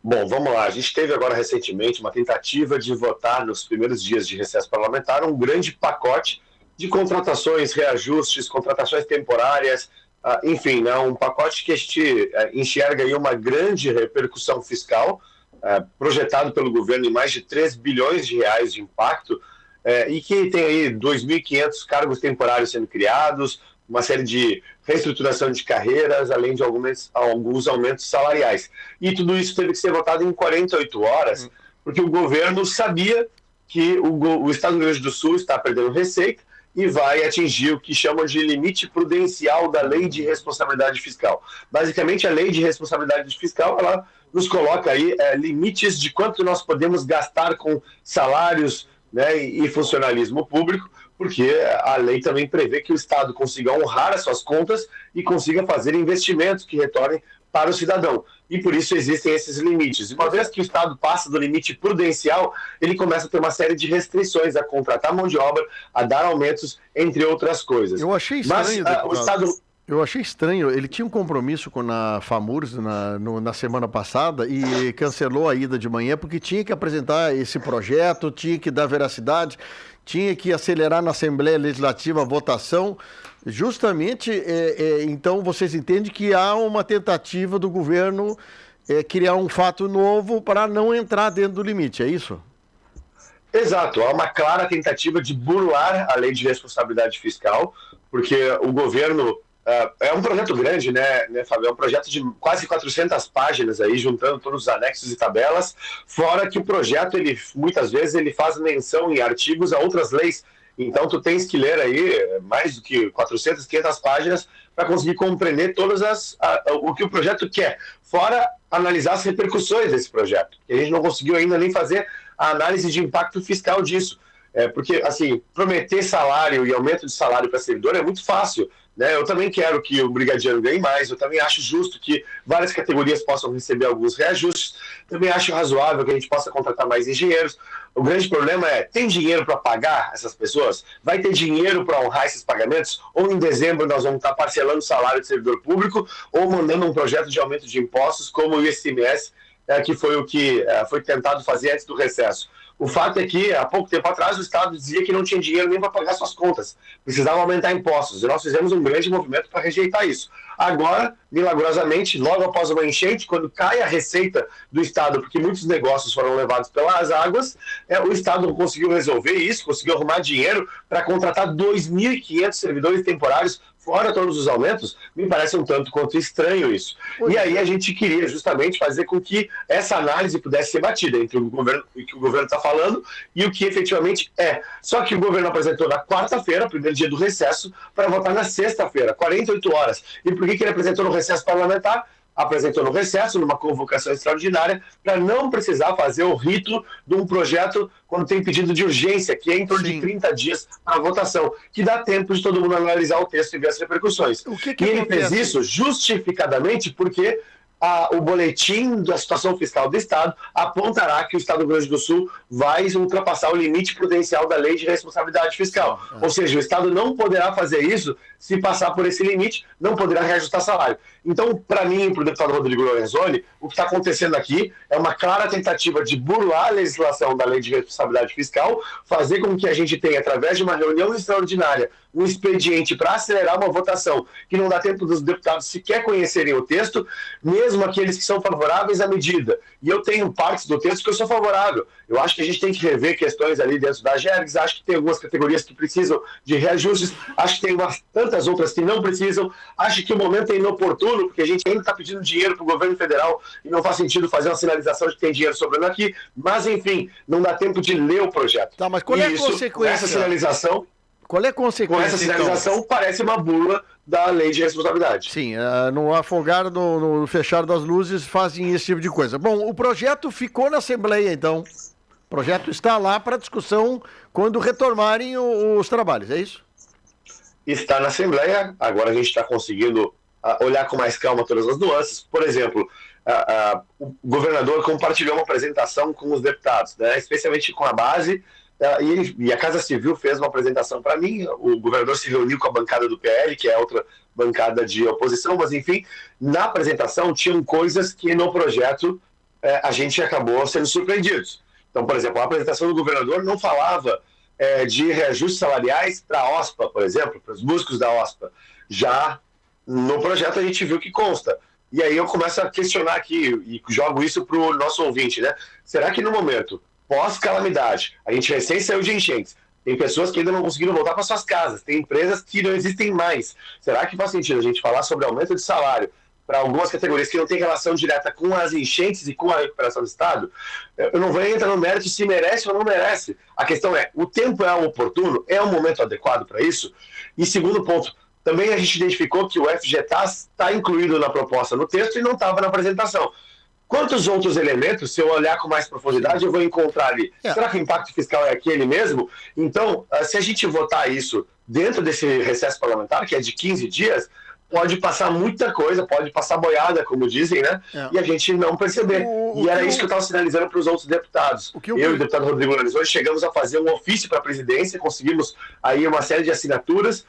Bom, vamos lá. A gente teve agora recentemente uma tentativa de votar nos primeiros dias de recesso parlamentar um grande pacote de contratações, reajustes, contratações temporárias, enfim, né, um pacote que a gente enxerga aí uma grande repercussão fiscal, projetado pelo governo em mais de 3 bilhões de reais de impacto, e que tem aí 2.500 cargos temporários sendo criados, uma série de reestruturação de carreiras, além de alguns aumentos salariais. E tudo isso teve que ser votado em 48 horas, porque o governo sabia que o Estado do Rio Grande do Sul está perdendo receita e vai atingir o que chamam de limite prudencial da Lei de Responsabilidade Fiscal. Basicamente, a Lei de Responsabilidade Fiscal, ela nos coloca aí limites de quanto nós podemos gastar com salários, né, e funcionalismo público, porque a lei também prevê que o Estado consiga honrar as suas contas e consiga fazer investimentos que retornem para o cidadão. E por isso existem esses limites. Uma vez que o Estado passa do limite prudencial, ele começa a ter uma série de restrições a contratar mão de obra, a dar aumentos, entre outras coisas. Eu achei estranho, o Estado... Eu achei estranho, ele tinha um compromisso com a FAMURS na semana passada e cancelou a ida de manhã porque tinha que apresentar esse projeto, tinha que dar veracidade, tinha que acelerar na Assembleia Legislativa a votação. Justamente, então vocês entendem que há uma tentativa do governo criar um fato novo para não entrar dentro do limite, é isso? Exato, há uma clara tentativa de burlar a Lei de Responsabilidade Fiscal, porque o governo... é um projeto grande, né, Fábio? É um projeto de quase 400 páginas aí, juntando todos os anexos e tabelas, fora que o projeto, muitas vezes, ele faz menção em artigos a outras leis. Então, tu tens que ler aí mais do que 400, 500 páginas para conseguir compreender o que o projeto quer, fora analisar as repercussões desse projeto. E a gente não conseguiu ainda nem fazer a análise de impacto fiscal disso. Porque, assim, prometer salário e aumento de salário para servidor é muito fácil, né? Eu também quero que o brigadiano ganhe mais, eu também acho justo que várias categorias possam receber alguns reajustes, também acho razoável que a gente possa contratar mais engenheiros. O grande problema é, tem dinheiro para pagar essas pessoas? Vai ter dinheiro para honrar esses pagamentos? Ou em dezembro nós vamos estar parcelando o salário de servidor público ou mandando um projeto de aumento de impostos como o ICMS, que foi o que foi tentado fazer antes do recesso. O fato é que, há pouco tempo atrás, o Estado dizia que não tinha dinheiro nem para pagar suas contas. Precisava aumentar impostos. E nós fizemos um grande movimento para rejeitar isso. Agora, milagrosamente, logo após uma enchente, quando cai a receita do Estado, porque muitos negócios foram levados pelas águas, o Estado conseguiu resolver isso, conseguiu arrumar dinheiro para contratar 2.500 servidores temporários, fora todos os aumentos. Me parece um tanto quanto estranho isso. E aí a gente queria justamente fazer com que essa análise pudesse ser batida entre o governo, o que o governo está falando e o que efetivamente é. Só que o governo apresentou na quarta-feira, primeiro dia do recesso, para votar na sexta-feira, 48 horas. E por que ele apresentou no recesso parlamentar? Apresentou no recesso, numa convocação extraordinária, para não precisar fazer o rito de um projeto quando tem pedido de urgência, que é em torno de 30 dias para a votação, que dá tempo de todo mundo analisar o texto e ver as repercussões. E ele fez isso justificadamente porque o boletim da situação fiscal do Estado apontará que o Estado do Rio Grande do Sul vai ultrapassar o limite prudencial da Lei de Responsabilidade Fiscal. Ou seja, o Estado não poderá fazer isso se passar por esse limite, não poderá reajustar salário. Então, para mim, para o deputado Rodrigo Lorenzoni, o que está acontecendo aqui é uma clara tentativa de burlar a legislação da Lei de Responsabilidade Fiscal, fazer com que a gente tenha, através de uma reunião extraordinária, um expediente para acelerar uma votação que não dá tempo dos deputados sequer conhecerem o texto, mesmo aqueles que são favoráveis à medida. E eu tenho partes do texto que eu sou favorável. Eu acho que a gente tem que rever questões ali dentro da GERGS, acho que tem algumas categorias que precisam de reajustes, acho que tem tantas outras que não precisam, acho que o momento é inoportuno, porque a gente ainda está pedindo dinheiro para o governo federal e não faz sentido fazer uma sinalização de que tem dinheiro sobrando aqui, mas enfim, não dá tempo de ler o projeto. Tá, mas qual é a consequência? Com essa sinalização... Qual é a consequência? Com essa sinalização, então? Parece uma bula da Lei de Responsabilidade. Sim, no afogar, no fechar das luzes, fazem esse tipo de coisa. Bom, o projeto ficou na Assembleia, então. O projeto está lá para discussão quando retomarem os trabalhos, é isso? Está na Assembleia, agora a gente está conseguindo olhar com mais calma todas as nuances. Por exemplo, o governador compartilhou uma apresentação com os deputados, né, especialmente com a base. E a Casa Civil fez uma apresentação para mim, o governador se reuniu com a bancada do PL, que é outra bancada de oposição, mas enfim, na apresentação tinham coisas que no projeto a gente acabou sendo surpreendidos. Então, por exemplo, a apresentação do governador não falava de reajustes salariais para a OSPA, por exemplo, para os músicos da OSPA. Já no projeto a gente viu que consta. E aí eu começo a questionar aqui e jogo isso para o nosso ouvinte, né? Será que no momento pós-calamidade, a gente recém saiu de enchentes, tem pessoas que ainda não conseguiram voltar para suas casas, tem empresas que não existem mais. Será que faz sentido a gente falar sobre aumento de salário para algumas categorias que não têm relação direta com as enchentes e com a recuperação do Estado? Eu não vou entrar no mérito se merece ou não merece. A questão é, o tempo é oportuno? É um momento adequado para isso? E segundo ponto, também a gente identificou que o FGTAS está incluído na proposta no texto e não estava na apresentação. Quantos outros elementos, se eu olhar com mais profundidade, eu vou encontrar ali? Será que o impacto fiscal é aquele mesmo? Então, se a gente votar isso dentro desse recesso parlamentar, que é de 15 dias, pode passar muita coisa, pode passar boiada, como dizem, né? E a gente não perceber. E era isso que eu estava sinalizando para os outros deputados. Eu e o deputado Rodrigo Lorenzoni chegamos a fazer um ofício para a presidência, conseguimos aí uma série de assinaturas,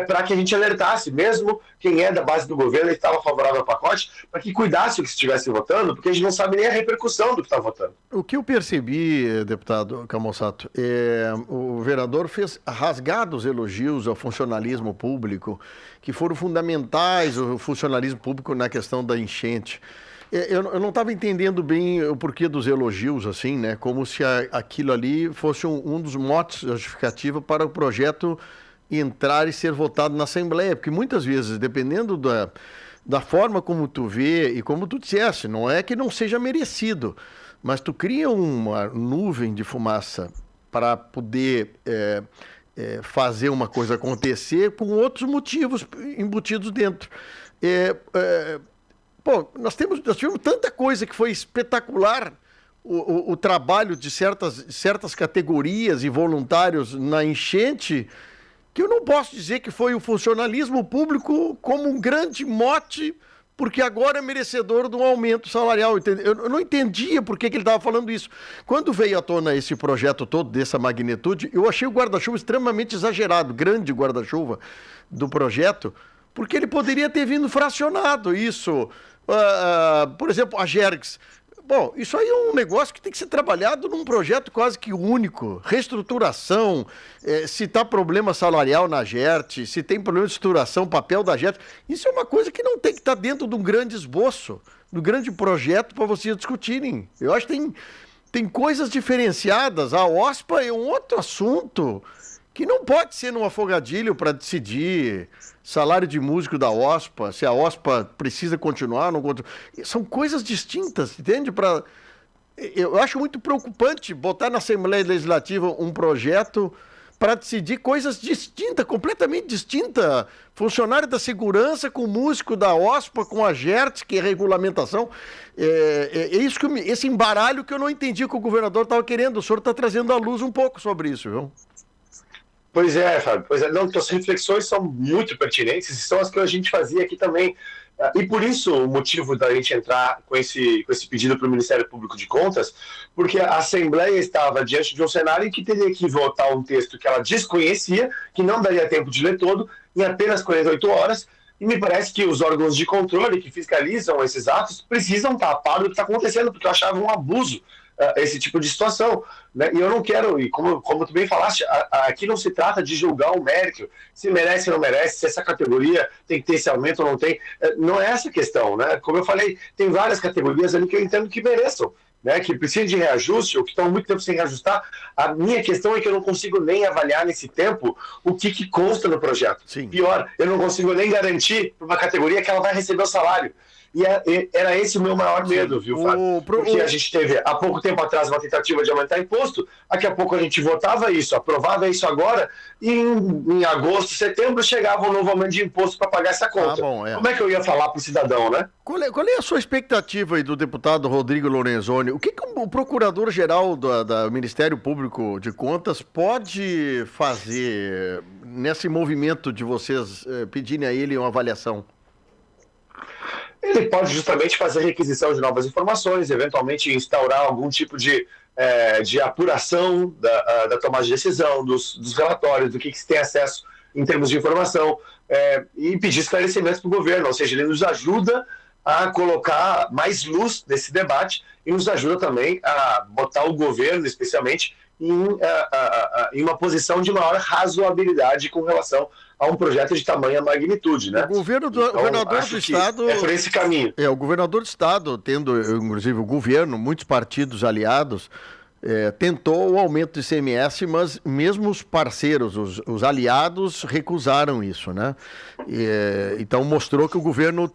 para que a gente alertasse, mesmo quem é da base do governo e estava favorável ao pacote, para que cuidasse o que estivesse votando, porque a gente não sabe nem a repercussão do que está votando. O que eu percebi, deputado Camossato, o vereador fez rasgados elogios ao funcionalismo público, que foram fundamentais, o funcionalismo público na questão da enchente. Eu não estava entendendo bem o porquê dos elogios, assim, né? Como se aquilo ali fosse um dos motes justificativos para o projeto entrar e ser votado na Assembleia, porque muitas vezes, dependendo da forma como tu vê e como tu disseste, não é que não seja merecido, mas tu cria uma nuvem de fumaça para poder fazer uma coisa acontecer com outros motivos embutidos dentro. Nós tivemos tanta coisa que foi espetacular, o trabalho de certas categorias e voluntários na enchente, que eu não posso dizer que foi o funcionalismo público como um grande mote, porque agora é merecedor de um aumento salarial. Eu não entendia por que ele estava falando isso. Quando veio à tona esse projeto todo, dessa magnitude, eu achei o guarda-chuva extremamente exagerado, grande guarda-chuva do projeto, porque ele poderia ter vindo fracionado isso. Por exemplo, a Gergs. Bom, isso aí é um negócio que tem que ser trabalhado num projeto quase que único. Reestruturação, se está problema salarial na GERT, se tem problema de estruturação, papel da GERT. Isso é uma coisa que não tem que estar dentro de um grande esboço, de um grande projeto para vocês discutirem. Eu acho que tem coisas diferenciadas. A OSPA é um outro assunto que não pode ser num afogadilho para decidir salário de músico da OSPA, se a OSPA precisa continuar, não continua. São coisas distintas, entende? Eu acho muito preocupante botar na Assembleia Legislativa um projeto para decidir coisas distintas, completamente distintas. Funcionário da segurança com músico da OSPA, com a GERT, que é regulamentação. Isso esse embaralho que eu não entendi que o governador estava querendo. O senhor está trazendo à luz um pouco sobre isso, viu? Pois é, Fábio. Não, as reflexões são muito pertinentes e são as que a gente fazia aqui também. E por isso o motivo da gente entrar com esse pedido para o Ministério Público de Contas, porque a Assembleia estava diante de um cenário em que teria que votar um texto que ela desconhecia, que não daria tempo de ler todo, em apenas 48 horas, e me parece que os órgãos de controle que fiscalizam esses atos precisam estar a par do que está acontecendo, porque eu achava um abuso esse tipo de situação, né? E eu não quero, e como tu bem falaste, aqui não se trata de julgar o mérito, se merece ou não merece, se essa categoria tem que ter esse aumento ou não tem, não é essa a questão, né? Como eu falei, tem várias categorias ali que eu entendo que mereçam, né, que precisam de reajuste ou que estão há muito tempo sem reajustar. A minha questão é que eu não consigo nem avaliar nesse tempo o que consta no projeto. Sim. Pior, eu não consigo nem garantir para uma categoria que ela vai receber o salário. E era esse o meu maior medo, viu, Fábio? Porque a gente teve, há pouco tempo atrás, uma tentativa de aumentar imposto, daqui a pouco a gente votava isso, aprovava isso agora, e em agosto, setembro, chegava um novo aumento de imposto para pagar essa conta. Como é que eu ia falar para o cidadão, né? Qual é a sua expectativa aí do deputado Rodrigo Lorenzoni? O que o procurador-geral do Ministério Público de Contas pode fazer nesse movimento de vocês pedirem a ele uma avaliação? Ele pode justamente fazer requisição de novas informações, eventualmente instaurar algum tipo de apuração da tomada de decisão, dos relatórios, do que se tem acesso em termos de informação, e pedir esclarecimentos para o governo, ou seja, ele nos ajuda a colocar mais luz nesse debate e nos ajuda também a botar o governo, especialmente, em uma posição de maior razoabilidade com relação a um projeto de tamanha magnitude, né? O governador do estado é por esse caminho. O governador do estado, tendo inclusive o governo, muitos partidos aliados, tentou o aumento do ICMS, mas mesmo os parceiros, os aliados, recusaram isso, né? Então mostrou que o governo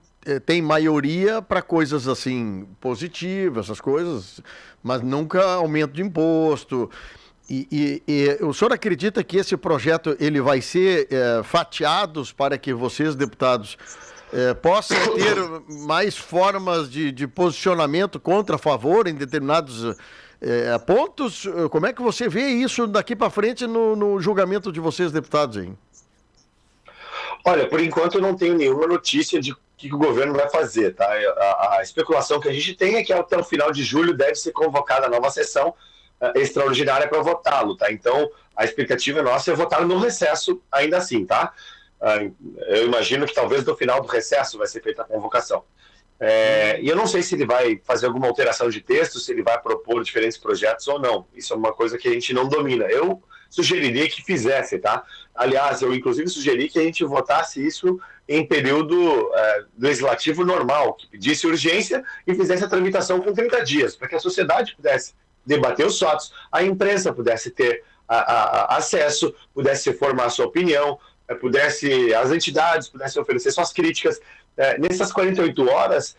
tem maioria para coisas assim positivas, essas coisas, mas nunca aumento de imposto. E o senhor acredita que esse projeto ele vai ser fatiados para que vocês, deputados, possam ter mais formas de posicionamento contra a favor em determinados pontos? Como é que você vê isso daqui para frente no julgamento de vocês, deputados, hein? Olha, por enquanto eu não tenho nenhuma notícia de o que o governo vai fazer, tá? A especulação que a gente tem é que até o final de julho deve ser convocada a nova sessão extraordinária para votá-lo, tá? Então, a expectativa nossa é votar no recesso ainda assim, tá? Eu imagino que talvez no final do recesso vai ser feita a convocação. E eu não sei se ele vai fazer alguma alteração de texto, se ele vai propor diferentes projetos ou não. Isso é uma coisa que a gente não domina. Eu sugeriria que fizesse, tá? Aliás, eu inclusive sugeri que a gente votasse isso em período legislativo normal, que pedisse urgência e fizesse a tramitação com 30 dias, para que a sociedade pudesse debater os fatos, a imprensa pudesse ter acesso, pudesse formar sua opinião, as entidades pudessem oferecer suas críticas. Nessas 48 horas,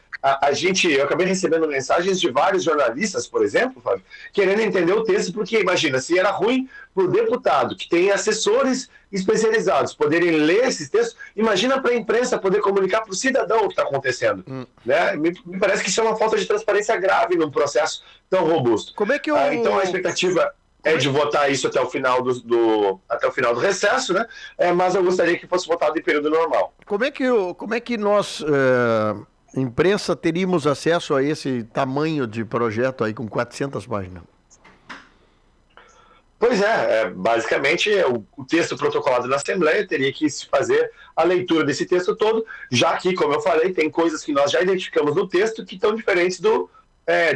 eu acabei recebendo mensagens de vários jornalistas, por exemplo, Fábio, querendo entender o texto, porque imagina, se era ruim para o deputado, que tem assessores especializados, poderem ler esses textos, imagina para a imprensa poder comunicar para o cidadão o que está acontecendo. Né? Me parece que isso é uma falta de transparência grave num processo tão robusto. Como é que então a expectativa é de votar isso até o final do recesso, né? Mas eu gostaria que fosse votado em período normal. Como é que nós, imprensa, teríamos acesso a esse tamanho de projeto aí com 400 páginas? Pois basicamente o texto protocolado na Assembleia teria que se fazer a leitura desse texto todo, já que, como eu falei, tem coisas que nós já identificamos no texto que estão diferentes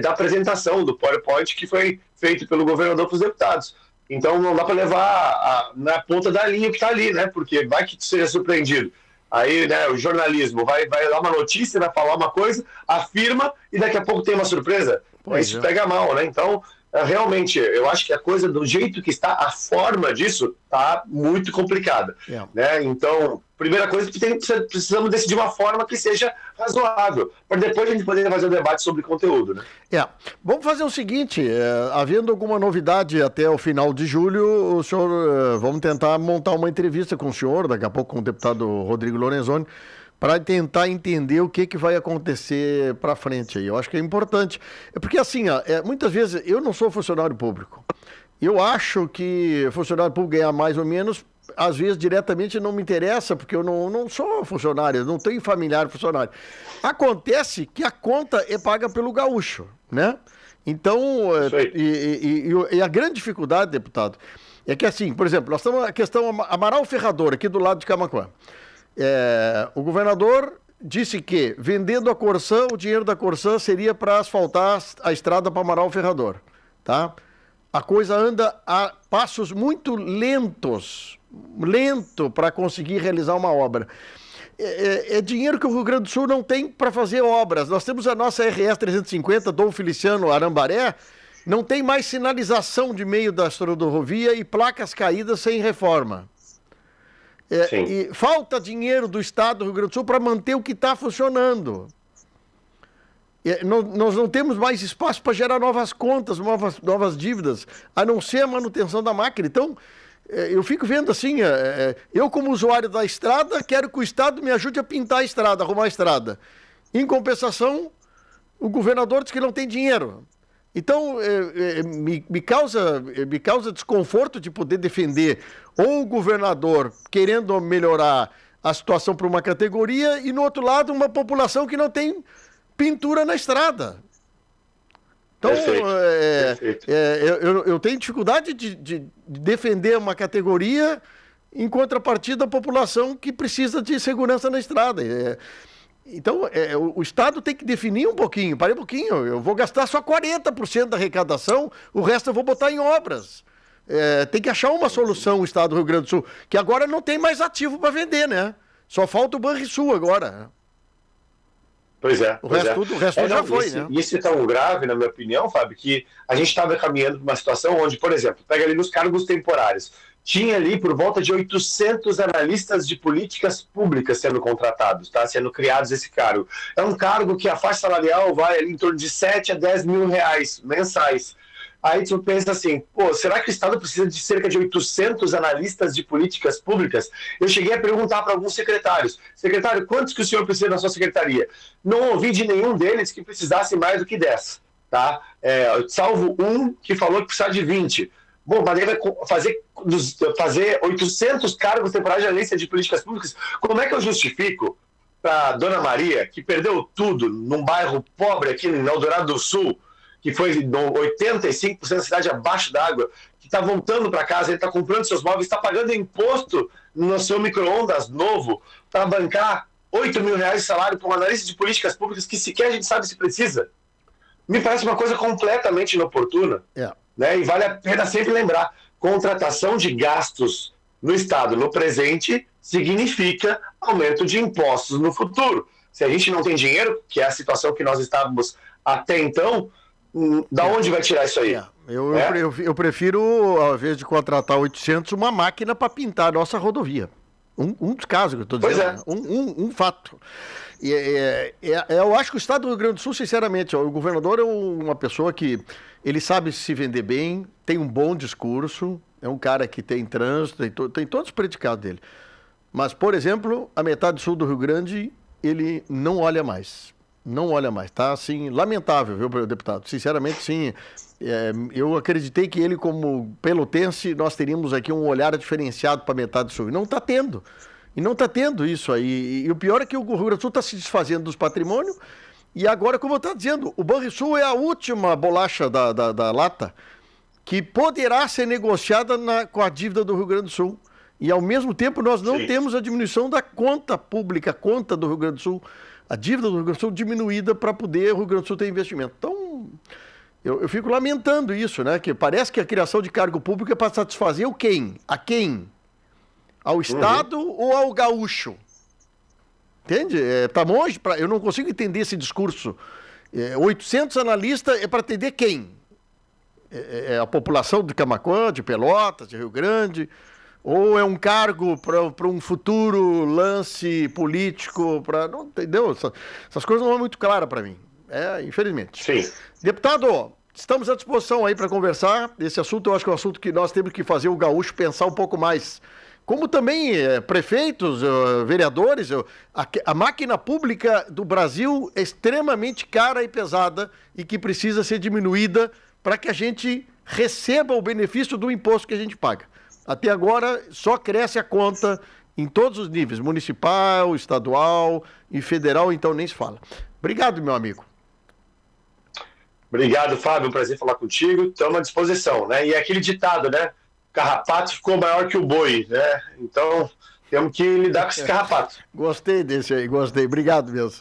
da apresentação, do PowerPoint que foi feito pelo governador para os deputados. Então não dá para levar na ponta da linha que está ali, né? Porque vai que seja surpreendido. Aí, né, o jornalismo vai dar uma notícia, vai falar uma coisa, afirma e daqui a pouco tem uma surpresa. Isso pega mal, né? Então, realmente, eu acho que a coisa, do jeito que está, a forma disso está muito complicada. Né? Então, primeira coisa, precisamos decidir uma forma que seja razoável, para depois a gente poder fazer um debate sobre conteúdo. Né? Vamos fazer o seguinte, havendo alguma novidade até o final de julho, o senhor, vamos tentar montar uma entrevista com o senhor, daqui a pouco com o deputado Rodrigo Lorenzoni, para tentar entender o que vai acontecer para frente aí. Eu acho que é importante. Porque assim, muitas vezes eu não sou funcionário público. Eu acho que funcionário público ganhar mais ou menos, às vezes diretamente não me interessa, porque eu não sou funcionário, eu não tenho familiar funcionário. Acontece que a conta é paga pelo gaúcho, né? Então, e a grande dificuldade, deputado, é que assim, por exemplo, nós estamos na questão Amaral Ferrador, aqui do lado de Camaquã. O governador disse que, vendendo a Corsã, o dinheiro da Corsã seria para asfaltar a estrada para Amaral Ferrador, tá? A coisa anda a passos muito lento para conseguir realizar uma obra. É dinheiro que o Rio Grande do Sul não tem para fazer obras. Nós temos a nossa RS 350, Dom Feliciano Arambaré, não tem mais sinalização de meio da rodovia e placas caídas sem reforma. E falta dinheiro do Estado do Rio Grande do Sul para manter o que está funcionando. Nós não temos mais espaço para gerar novas contas, novas dívidas, a não ser a manutenção da máquina. Então, eu fico vendo assim, eu como usuário da estrada, quero que o Estado me ajude a pintar a estrada, arrumar a estrada. Em compensação, o governador diz que não tem dinheiro. Então, me causa desconforto de poder defender ou o governador querendo melhorar a situação para uma categoria e, no outro lado, uma população que não tem pintura na estrada. Então, perfeito. Eu tenho dificuldade de defender uma categoria em contrapartida da população que precisa de segurança na estrada. Então, o Estado tem que definir um pouquinho, para um pouquinho, eu vou gastar só 40% da arrecadação, o resto eu vou botar em obras. Tem que achar uma solução o Estado do Rio Grande do Sul, que agora não tem mais ativo para vender, né? Só falta o Banrisul agora. Pois é. O resto já foi, né? Isso é tão grave, na minha opinião, Fábio, que a gente estava caminhando para uma situação onde, por exemplo, pega ali nos cargos temporários, tinha ali por volta de 800 analistas de políticas públicas sendo contratados, tá? Sendo criados esse cargo. É um cargo que a faixa salarial vai ali em torno de 7 a 10 mil reais mensais. Aí tu pensa assim, pô, será que o Estado precisa de cerca de 800 analistas de políticas públicas? Eu cheguei a perguntar para alguns secretários, secretário, quantos que o senhor precisa na sua secretaria? Não ouvi de nenhum deles que precisasse mais do que 10, tá? Salvo um que falou que precisava de 20. Bom, mas ele vai fazer 800 cargos temporários de analista de políticas públicas. Como é que eu justifico para Dona Maria, que perdeu tudo num bairro pobre aqui em Eldorado do Sul, que foi 85% da cidade abaixo d'água, que está voltando para casa, ele está comprando seus móveis, está pagando imposto no seu micro-ondas novo para bancar 8 mil reais de salário para um analista de políticas públicas que sequer a gente sabe se precisa? Me parece uma coisa completamente inoportuna. Né? E vale a pena sempre lembrar, contratação de gastos no Estado no presente significa aumento de impostos no futuro. Se a gente não tem dinheiro, que é a situação que nós estávamos até então, da onde vai tirar isso aí? Eu prefiro, ao invés de contratar 800, uma máquina para pintar a nossa rodovia. Um dos casos que eu estou dizendo. Um fato. Eu acho que o Estado do Rio Grande do Sul, sinceramente, o governador é uma pessoa que ele sabe se vender bem, tem um bom discurso, é um cara que tem trânsito, tem todos os predicados dele. Mas, por exemplo, a metade sul do Rio Grande, ele não olha mais. Não olha mais, tá assim, lamentável, viu, deputado? Sinceramente, sim. Eu acreditei que ele, como pelotense, nós teríamos aqui um olhar diferenciado para a metade sul. E não está tendo. E não está tendo isso aí. E o pior é que o Rio Grande do Sul está se desfazendo dos patrimônios. E agora, como eu estava dizendo, o Banrisul é a última bolacha da lata que poderá ser negociada com a dívida do Rio Grande do Sul. E, ao mesmo tempo, nós não temos a diminuição da conta pública, a conta do Rio Grande do Sul. A dívida do Rio Grande do Sul diminuída para poder o Rio Grande do Sul ter investimento. Então, eu fico lamentando isso, né? Que parece que a criação de cargo público é para satisfazer quem? A quem? Ao Estado ou ao gaúcho? Entende? Tá longe, eu não consigo entender esse discurso. 800 analistas é para atender quem? A população de Camaquã, de Pelotas, de Rio Grande? Ou é um cargo para um futuro lance político? Não, entendeu? Essas coisas não são muito claras para mim. Infelizmente. Sim. Deputado, estamos à disposição aí para conversar. Esse assunto eu acho que é um assunto que nós temos que fazer o gaúcho pensar um pouco mais. Como também prefeitos, vereadores, a máquina pública do Brasil é extremamente cara e pesada e que precisa ser diminuída para que a gente receba o benefício do imposto que a gente paga. Até agora, só cresce a conta em todos os níveis, municipal, estadual e federal, então nem se fala. Obrigado, meu amigo. Obrigado, Fábio, um prazer falar contigo. Estamos à disposição, né? E é aquele ditado, né? Carrapato ficou maior que o boi, né? Então, temos que lidar com esse carrapato. Gostei desse aí, gostei. Obrigado mesmo.